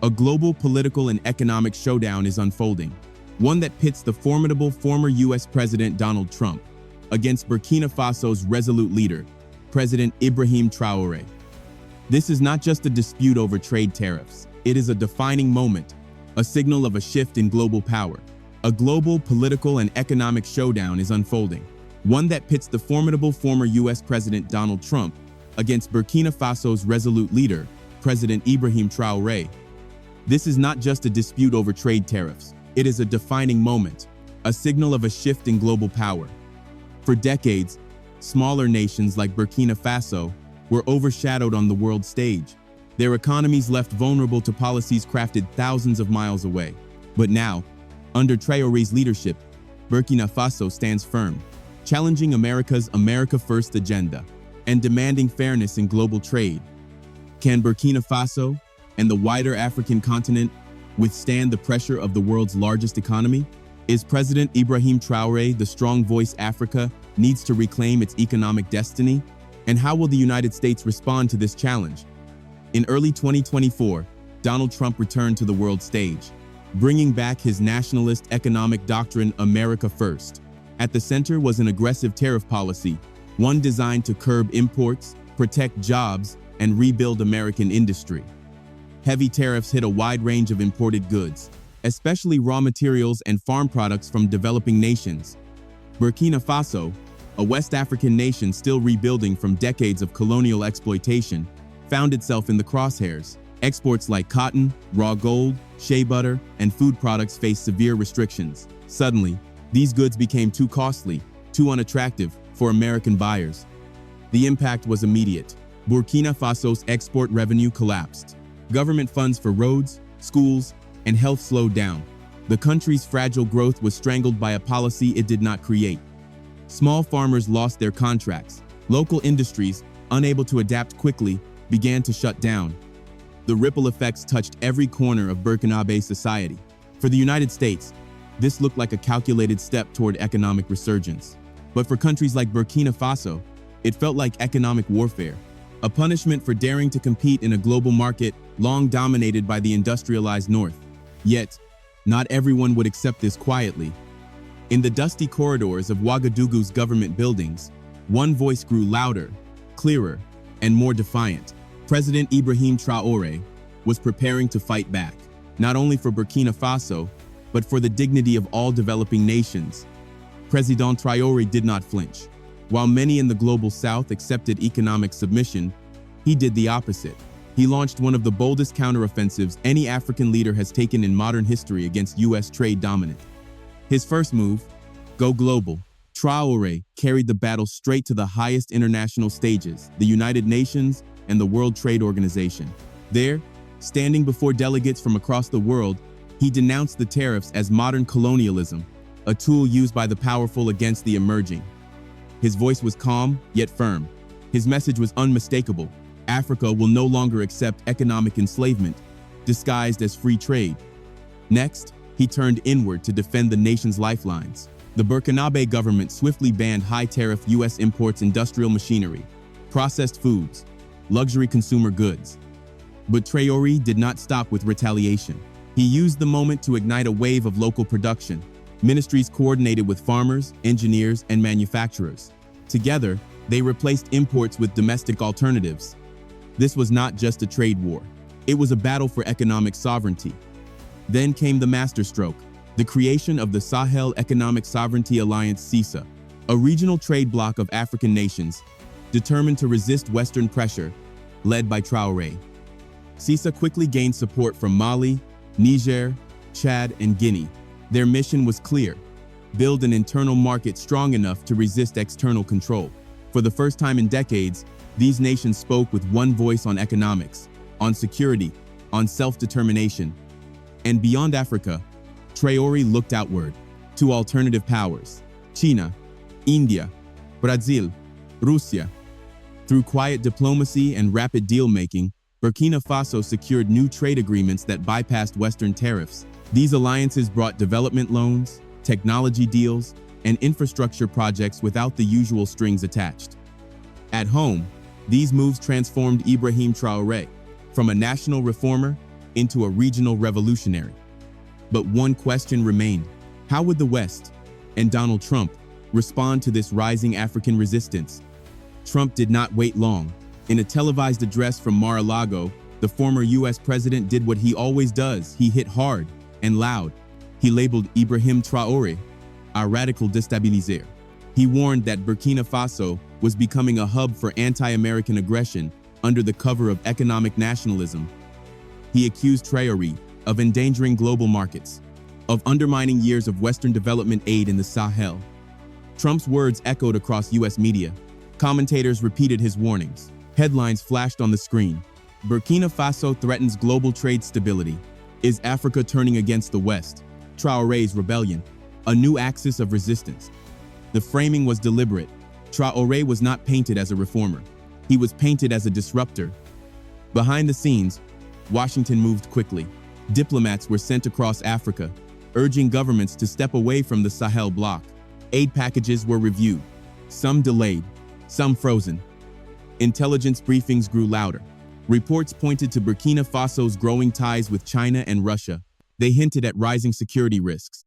A global political and economic showdown is unfolding, one that pits the formidable former U.S. President Donald Trump against Burkina Faso's resolute leader, President Ibrahim Traoré. This is not just a dispute over trade tariffs. It is a defining moment, a signal of a shift in global power. A global political and economic showdown is unfolding, one that pits the formidable former U.S. President Donald Trump against Burkina Faso's resolute leader, President Ibrahim Traoré. This is not just a dispute over trade tariffs. It is a defining moment, a signal of a shift in global power. For decades, smaller nations like Burkina Faso were overshadowed on the world stage, their economies left vulnerable to policies crafted thousands of miles away. But now, under Traoré's leadership, Burkina Faso stands firm, challenging America's America First agenda and demanding fairness in global trade. Can Burkina Faso and the wider African continent withstand the pressure of the world's largest economy? Is President Ibrahim Traoré the strong voice Africa needs to reclaim its economic destiny? And how will the United States respond to this challenge? In early 2024, Donald Trump returned to the world stage, bringing back his nationalist economic doctrine, America First. At the center was an aggressive tariff policy, one designed to curb imports, protect jobs, and rebuild American industry. Heavy tariffs hit a wide range of imported goods, especially raw materials and farm products from developing nations. Burkina Faso, a West African nation still rebuilding from decades of colonial exploitation, found itself in the crosshairs. Exports like cotton, raw gold, shea butter, and food products faced severe restrictions. Suddenly, these goods became too costly, too unattractive for American buyers. The impact was immediate. Burkina Faso's export revenue collapsed. Government funds for roads, schools, and health slowed down. The country's fragile growth was strangled by a policy it did not create. Small farmers lost their contracts. Local industries, unable to adapt quickly, began to shut down. The ripple effects touched every corner of Burkinabe society. For the United States, this looked like a calculated step toward economic resurgence. But for countries like Burkina Faso, it felt like economic warfare, a punishment for daring to compete in a global market long dominated by the industrialized North. Yet, not everyone would accept this quietly. In the dusty corridors of Ouagadougou's government buildings, one voice grew louder, clearer, and more defiant. President Ibrahim Traoré was preparing to fight back, not only for Burkina Faso, but for the dignity of all developing nations. President Traoré did not flinch. While many in the global south accepted economic submission, he did the opposite. He launched one of the boldest counteroffensives any African leader has taken in modern history against U.S. trade dominance. His first move, go global. Traoré carried the battle straight to the highest international stages, the United Nations and the World Trade Organization. There, standing before delegates from across the world, he denounced the tariffs as modern colonialism, a tool used by the powerful against the emerging. His voice was calm, yet firm. His message was unmistakable. Africa will no longer accept economic enslavement, disguised as free trade. Next, he turned inward to defend the nation's lifelines. The Burkinabe government swiftly banned high-tariff U.S. imports, industrial machinery, processed foods, luxury consumer goods. But Traoré did not stop with retaliation. He used the moment to ignite a wave of local production. Ministries coordinated with farmers, engineers, and manufacturers. Together, they replaced imports with domestic alternatives. This was not just a trade war. It was a battle for economic sovereignty. Then came the masterstroke, the creation of the Sahel Economic Sovereignty Alliance (CESA), a regional trade bloc of African nations determined to resist Western pressure, led by Traoré. CESA quickly gained support from Mali, Niger, Chad, and Guinea. Their mission was clear: build an internal market strong enough to resist external control. For the first time in decades, these nations spoke with one voice on economics, on security, on self-determination. And beyond Africa, Traoré looked outward to alternative powers: China, India, Brazil, Russia. Through quiet diplomacy and rapid deal-making, Burkina Faso secured new trade agreements that bypassed Western tariffs. These alliances brought development loans, technology deals, and infrastructure projects without the usual strings attached. At home, these moves transformed Ibrahim Traoré from a national reformer into a regional revolutionary. But one question remained: how would the West, and Donald Trump, respond to this rising African resistance? Trump did not wait long. In a televised address from Mar-a-Lago, the former US president did what he always does. He hit hard and loud. He labeled Ibrahim Traoré a radical déstabilisateur. He warned that Burkina Faso was becoming a hub for anti-American aggression under the cover of economic nationalism. He accused Traore of endangering global markets, of undermining years of Western development aid in the Sahel. Trump's words echoed across US media. Commentators repeated his warnings. Headlines flashed on the screen. Burkina Faso threatens global trade stability. Is Africa turning against the West? Traoré's rebellion, a new axis of resistance. The framing was deliberate. Traoré was not painted as a reformer. He was painted as a disruptor. Behind the scenes, Washington moved quickly. Diplomats were sent across Africa, urging governments to step away from the Sahel bloc. Aid packages were reviewed, some delayed, some frozen. Intelligence briefings grew louder. Reports pointed to Burkina Faso's growing ties with China and Russia. They hinted at rising security risks.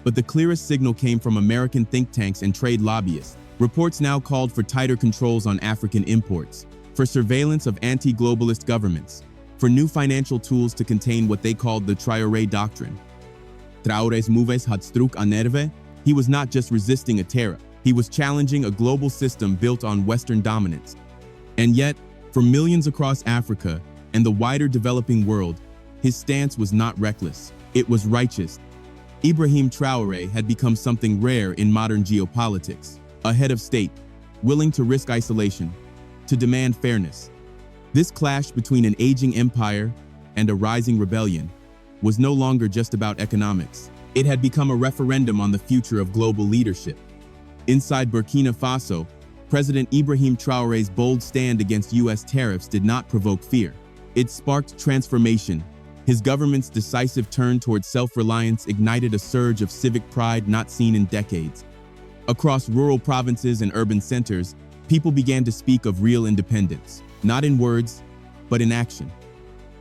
But the clearest signal came from American think tanks and trade lobbyists. Reports now called for tighter controls on African imports, for surveillance of anti-globalist governments, for new financial tools to contain what they called the Traoré Doctrine. Traoré's moves had struck a nerve. He was not just resisting a terror, he was challenging a global system built on Western dominance. And yet, for millions across Africa and the wider developing world, his stance was not reckless, it was righteous. Ibrahim Traoré had become something rare in modern geopolitics, a head of state, willing to risk isolation, to demand fairness. This clash between an aging empire and a rising rebellion was no longer just about economics. It had become a referendum on the future of global leadership. Inside Burkina Faso, President Ibrahim Traoré's bold stand against US tariffs did not provoke fear. It sparked transformation. His government's decisive turn towards self-reliance ignited a surge of civic pride not seen in decades. Across rural provinces and urban centers, people began to speak of real independence, not in words, but in action.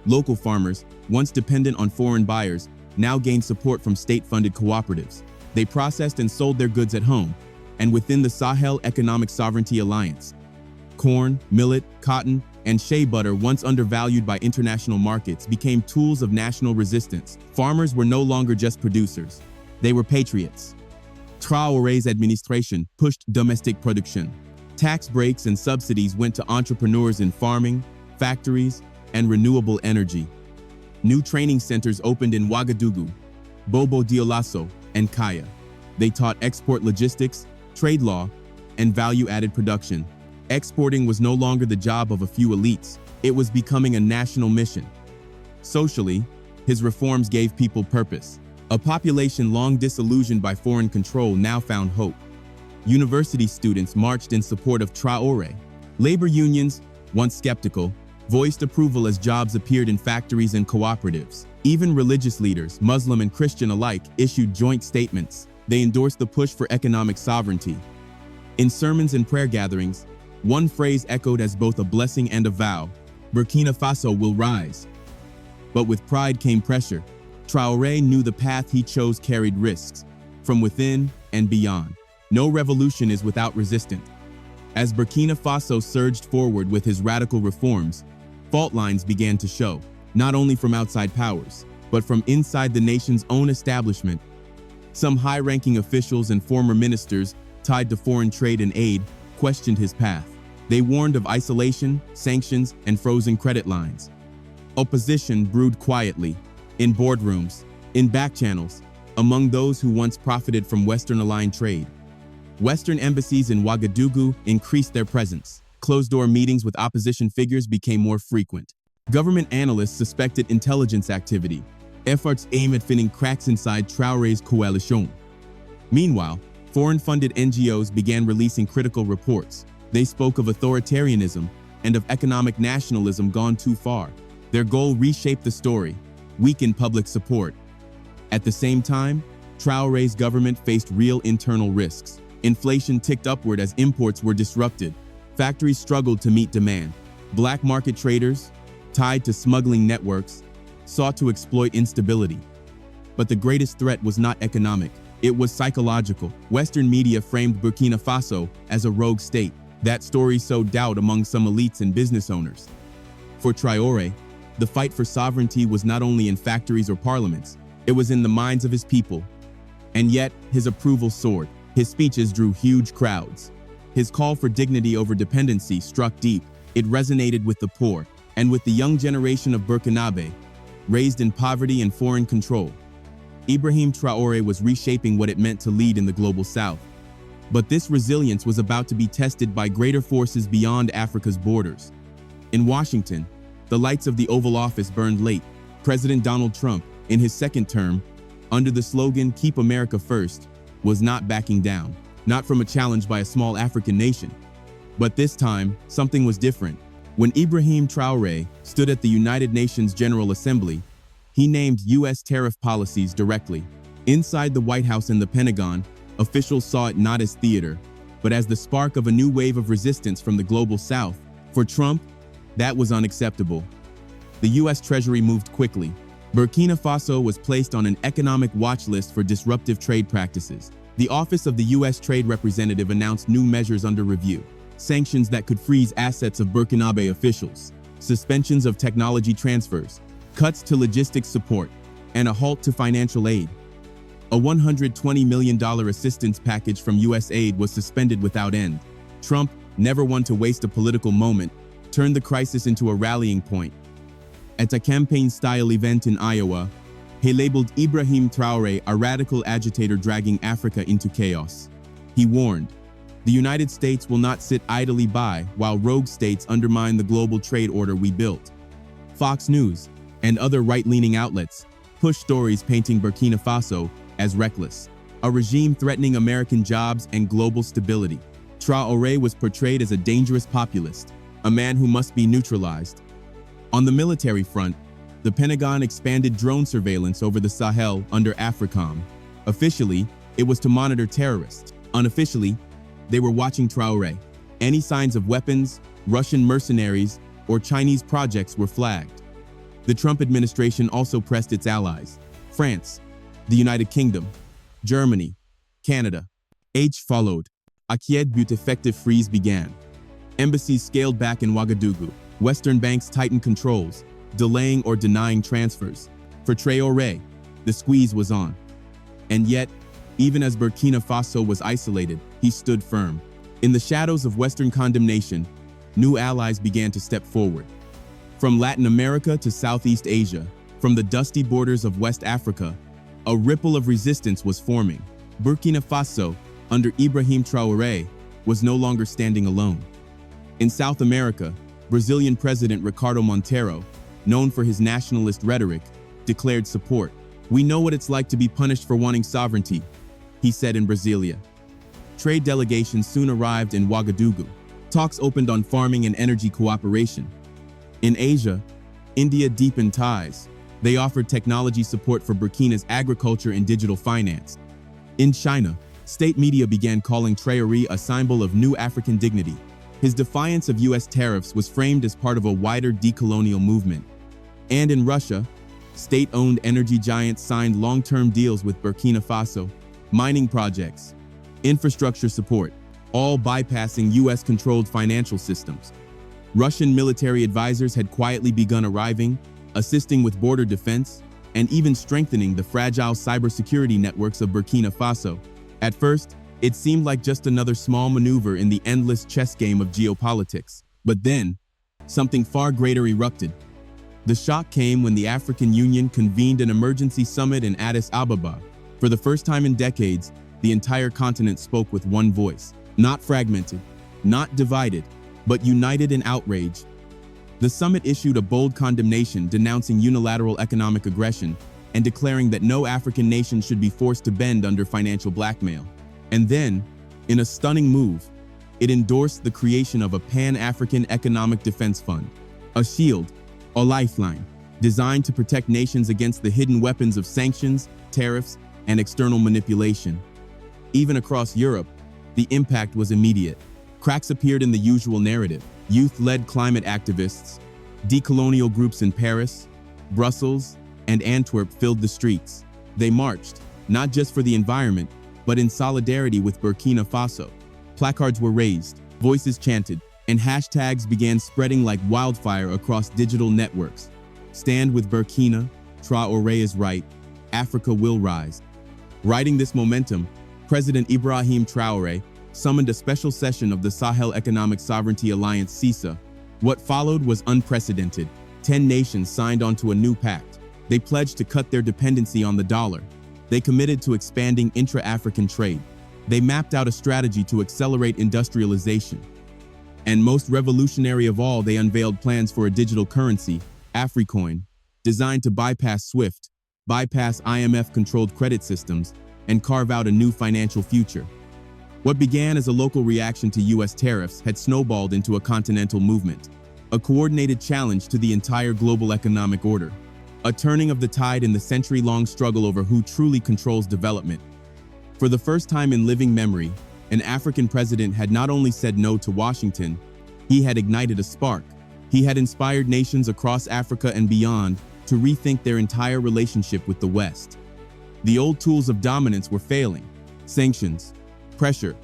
Local farmers, once dependent on foreign buyers, now gained support from state-funded cooperatives. They processed and sold their goods at home, and within the Sahel Economic Sovereignty Alliance. Corn, millet, cotton, and shea butter, once undervalued by international markets, became tools of national resistance. Farmers were no longer just producers, they were patriots. Traoré's administration pushed domestic production. Tax breaks and subsidies went to entrepreneurs in farming, factories, and renewable energy. New training centers opened in Ouagadougou, Bobo Dioulasso, and Kaya. They taught export logistics, trade law, and value-added production. Exporting was no longer the job of a few elites. It was becoming a national mission. Socially, his reforms gave people purpose. A population long disillusioned by foreign control now found hope. University students marched in support of Traoré. Labor unions, once skeptical, voiced approval as jobs appeared in factories and cooperatives. Even religious leaders, Muslim and Christian alike, issued joint statements. They endorsed the push for economic sovereignty. In sermons and prayer gatherings, one phrase echoed as both a blessing and a vow: Burkina Faso will rise. But with pride came pressure. Traoré knew the path he chose carried risks, from within and beyond. No revolution is without resistance. As Burkina Faso surged forward with his radical reforms, fault lines began to show, not only from outside powers, but from inside the nation's own establishment. Some high-ranking officials and former ministers tied to foreign trade and aid questioned his path. They warned of isolation, sanctions, and frozen credit lines. Opposition brewed quietly, in boardrooms, in back channels, among those who once profited from Western-aligned trade. Western embassies in Ouagadougou increased their presence. Closed-door meetings with opposition figures became more frequent. Government analysts suspected intelligence activity, efforts aimed at finding cracks inside Traoré's coalition. Meanwhile, foreign-funded NGOs began releasing critical reports. They spoke of authoritarianism and of economic nationalism gone too far. Their goal: reshape the story, weaken public support. At the same time, Traoré's government faced real internal risks. Inflation ticked upward as imports were disrupted. Factories struggled to meet demand. Black market traders, tied to smuggling networks, sought to exploit instability. But the greatest threat was not economic, it was psychological. Western media framed Burkina Faso as a rogue state. That story sowed doubt among some elites and business owners. For Traore, the fight for sovereignty was not only in factories or parliaments, it was in the minds of his people. And yet, his approval soared. His speeches drew huge crowds. His call for dignity over dependency struck deep. It resonated with the poor and with the young generation of Burkinabe, raised in poverty and foreign control. Ibrahim Traoré was reshaping what it meant to lead in the global south. But this resilience was about to be tested by greater forces beyond Africa's borders. In Washington, the lights of the Oval Office burned late. President Donald Trump, in his second term, under the slogan "Keep America First," was not backing down, not from a challenge by a small African nation. But this time, something was different. When Ibrahim Traoré stood at the United Nations General Assembly, he named U.S. tariff policies directly. Inside the White House and the Pentagon, officials saw it not as theater, but as the spark of a new wave of resistance from the global south. For Trump, that was unacceptable. The U.S. Treasury moved quickly. Burkina Faso was placed on an economic watch list for disruptive trade practices. The Office of the U.S. Trade Representative announced new measures under review, sanctions that could freeze assets of Burkinabe officials, suspensions of technology transfers, cuts to logistics support, and a halt to financial aid. A $120 million assistance package from USAID was suspended without end. Trump, never one to waste a political moment, turned the crisis into a rallying point. At a campaign-style event in Iowa, he labeled Ibrahim Traoré a radical agitator dragging Africa into chaos. He warned, "The United States will not sit idly by while rogue states undermine the global trade order we built." Fox News and other right-leaning outlets pushed stories painting Burkina Faso as reckless, a regime threatening American jobs and global stability. Traoré was portrayed as a dangerous populist, a man who must be neutralized. On the military front, the Pentagon expanded drone surveillance over the Sahel under AFRICOM. Officially, it was to monitor terrorists. Unofficially, they were watching Traoré. Any signs of weapons, Russian mercenaries, or Chinese projects were flagged. The Trump administration also pressed its allies, France, the United Kingdom, Germany, Canada. H followed. A Kied but effective freeze began. Embassies scaled back in Ouagadougou. Western banks tightened controls, delaying or denying transfers. For Traoré, the squeeze was on. And yet, even as Burkina Faso was isolated, he stood firm. In the shadows of Western condemnation, new allies began to step forward. From Latin America to Southeast Asia, from the dusty borders of West Africa, a ripple of resistance was forming. Burkina Faso, under Ibrahim Traoré, was no longer standing alone. In South America, Brazilian President Ricardo Monteiro, known for his nationalist rhetoric, declared support. "We know what it's like to be punished for wanting sovereignty," he said in Brasilia. Trade delegations soon arrived in Ouagadougou. Talks opened on farming and energy cooperation. In Asia, India deepened ties. They offered technology support for Burkina's agriculture and digital finance. In China, state media began calling Traoré a symbol of new African dignity. His defiance of U.S. tariffs was framed as part of a wider decolonial movement. And in Russia, state-owned energy giants signed long-term deals with Burkina Faso, mining projects, infrastructure support, all bypassing U.S.-controlled financial systems. Russian military advisors had quietly begun arriving, assisting with border defense, and even strengthening the fragile cybersecurity networks of Burkina Faso. At first, it seemed like just another small maneuver in the endless chess game of geopolitics. But then, something far greater erupted. The shock came when the African Union convened an emergency summit in Addis Ababa. For the first time in decades, the entire continent spoke with one voice, not fragmented, not divided, but united in outrage. The summit issued a bold condemnation denouncing unilateral economic aggression and declaring that no African nation should be forced to bend under financial blackmail. And then, in a stunning move, it endorsed the creation of a Pan-African Economic Defense Fund, a shield, a lifeline, designed to protect nations against the hidden weapons of sanctions, tariffs, and external manipulation. Even across Europe, the impact was immediate. Cracks appeared in the usual narrative. Youth-led climate activists, decolonial groups in Paris, Brussels, and Antwerp filled the streets. They marched, not just for the environment, but in solidarity with Burkina Faso. Placards were raised, voices chanted, and hashtags began spreading like wildfire across digital networks. Stand with Burkina, Traore is right, Africa will rise. Riding this momentum, President Ibrahim Traoré summoned a special session of the Sahel Economic Sovereignty Alliance (CESA). What followed was unprecedented. 10 nations signed onto a new pact. They pledged to cut their dependency on the dollar. They committed to expanding intra-African trade. They mapped out a strategy to accelerate industrialization. And most revolutionary of all, they unveiled plans for a digital currency, AFRICAWINS, designed to bypass SWIFT, bypass IMF-controlled credit systems, and carve out a new financial future. What began as a local reaction to US tariffs had snowballed into a continental movement, a coordinated challenge to the entire global economic order, a turning of the tide in the century-long struggle over who truly controls development. For the first time in living memory, an African president had not only said no to Washington, he had ignited a spark. He had inspired nations across Africa and beyond to rethink their entire relationship with the West. The old tools of dominance were failing. Sanctions, pressure,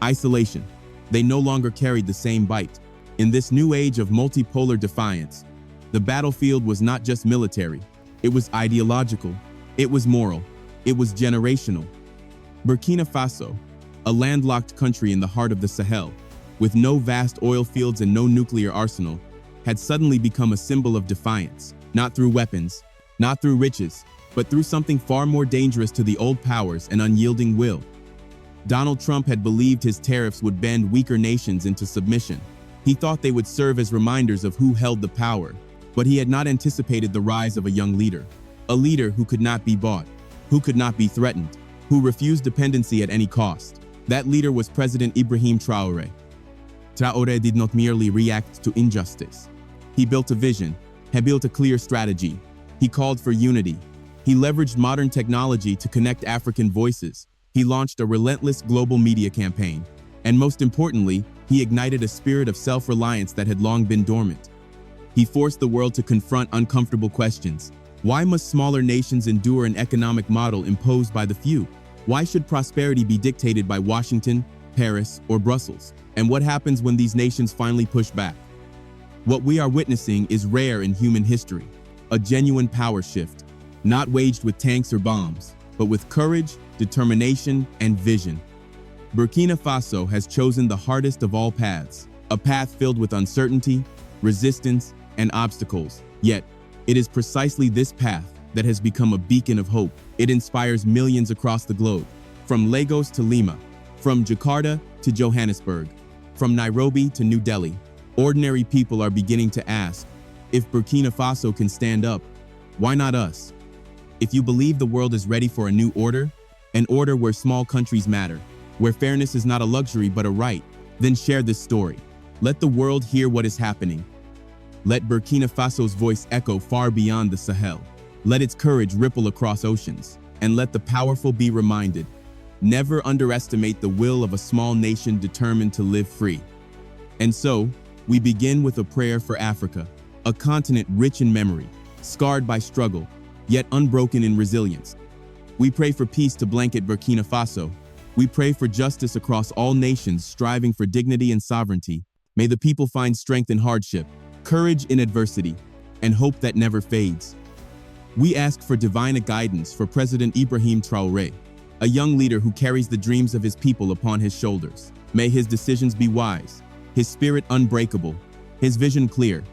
isolation. They no longer carried the same bite. In this new age of multipolar defiance, the battlefield was not just military. It was ideological. It was moral. It was generational. Burkina Faso, a landlocked country in the heart of the Sahel, with no vast oil fields and no nuclear arsenal, had suddenly become a symbol of defiance, not through weapons, not through riches, but through something far more dangerous to the old powers, an unyielding will. Donald Trump had believed his tariffs would bend weaker nations into submission. He thought they would serve as reminders of who held the power, but he had not anticipated the rise of a young leader, a leader who could not be bought, who could not be threatened, who refused dependency at any cost. That leader was President Ibrahim Traoré. Traoré did not merely react to injustice. He built a vision, he built a clear strategy. He called for unity. He leveraged modern technology to connect African voices. He launched a relentless global media campaign. And most importantly, he ignited a spirit of self-reliance that had long been dormant. He forced the world to confront uncomfortable questions. Why must smaller nations endure an economic model imposed by the few? Why should prosperity be dictated by Washington, Paris, or Brussels? And what happens when these nations finally push back? What we are witnessing is rare in human history, a genuine power shift, not waged with tanks or bombs, but with courage, determination, and vision. Burkina Faso has chosen the hardest of all paths, a path filled with uncertainty, resistance, and obstacles. Yet, it is precisely this path that has become a beacon of hope. It inspires millions across the globe, from Lagos to Lima, from Jakarta to Johannesburg, from Nairobi to New Delhi. Ordinary people are beginning to ask, if Burkina Faso can stand up, why not us? If you believe the world is ready for a new order, an order where small countries matter, where fairness is not a luxury but a right, then share this story. Let the world hear what is happening. Let Burkina Faso's voice echo far beyond the Sahel. Let its courage ripple across oceans, and let the powerful be reminded. Never underestimate the will of a small nation determined to live free. And so, we begin with a prayer for Africa, a continent rich in memory, scarred by struggle, yet unbroken in resilience. We pray for peace to blanket Burkina Faso. We pray for justice across all nations striving for dignity and sovereignty. May the people find strength in hardship, courage in adversity, and hope that never fades. We ask for divine guidance for President Ibrahim Traoré, a young leader who carries the dreams of his people upon his shoulders. May his decisions be wise, his spirit unbreakable, his vision clear,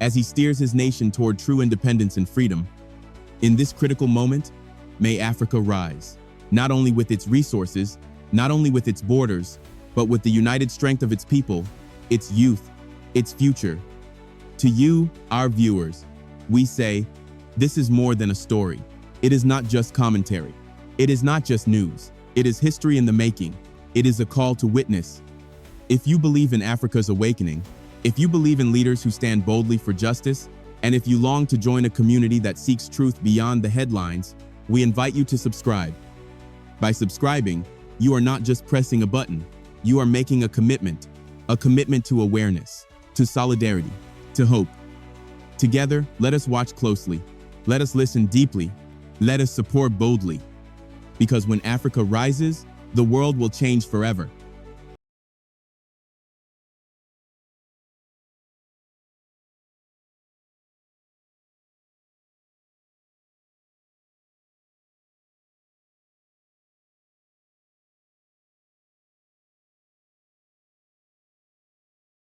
as he steers his nation toward true independence and freedom. In this critical moment, may Africa rise, not only with its resources, not only with its borders, but with the united strength of its people, its youth, its future. To you, our viewers, we say, this is more than a story. It is not just commentary. It is not just news. It is history in the making. It is a call to witness. If you believe in Africa's awakening, if you believe in leaders who stand boldly for justice, and if you long to join a community that seeks truth beyond the headlines, we invite you to subscribe. By subscribing, you are not just pressing a button, you are making a commitment to awareness, to solidarity, to hope. Together, let us watch closely. Let us listen deeply. Let us support boldly. Because when Africa rises, the world will change forever.